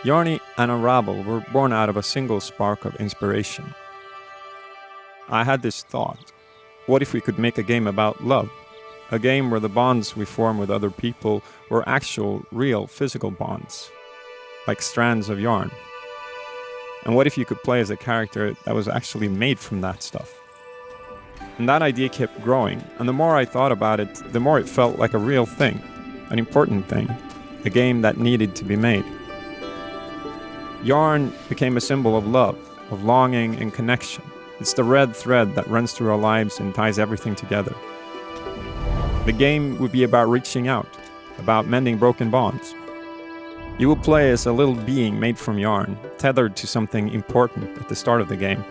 Yarni and Unravel were born out of a single spark of inspiration. I had this thought: what if we could make a game about love? A game where the bonds we form with other people were actual, real, physical bonds, like strands of yarn. And what if you could play as a character that was actually made from that stuff? And that idea kept growing, and the more I thought about it, the more it felt like a real thing, an important thing, a game that needed to be made. Yarn became a symbol of love, of longing and connection. It's the red thread that runs through our lives and ties everything together. The game would be about reaching out, about mending broken bonds. You will play as a little being made from yarn, tethered to something important at the start of the game.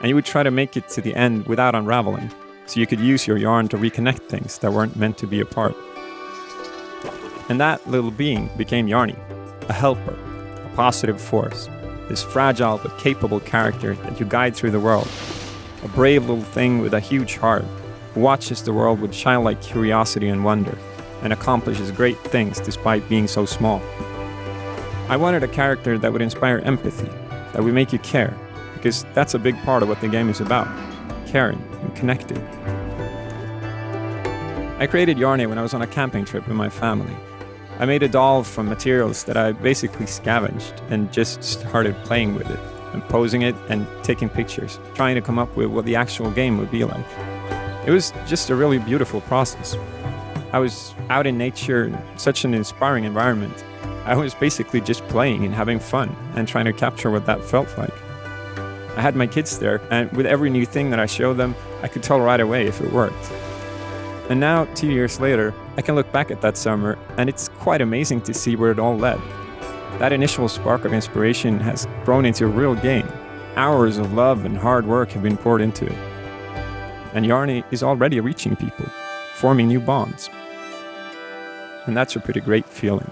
And you would try to make it to the end without unraveling, so you could use your yarn to reconnect things that weren't meant to be apart. And that little being became Yarni, a helper, a positive force, this fragile but capable character that you guide through the world, a brave little thing with a huge heart, who watches the world with childlike curiosity and wonder, and accomplishes great things despite being so small. I wanted a character that would inspire empathy, that would make you care, because that's a big part of what the game is about, caring and connecting. I created Yarni when I was on a camping trip with my family. I made a doll from materials that I basically scavenged and just started playing with it and posing it and taking pictures, trying to come up with what the actual game would be like. It was just a really beautiful process. I was out in nature, in such an inspiring environment. I was basically just playing and having fun and trying to capture what that felt like. I had my kids there, and with every new thing that I showed them, I could tell right away if it worked. And now, 2 years later, I can look back at that summer, and it's quite amazing to see where it all led. That initial spark of inspiration has grown into a real game. Hours of love and hard work have been poured into it. And Yarni is already reaching people, forming new bonds. And that's a pretty great feeling.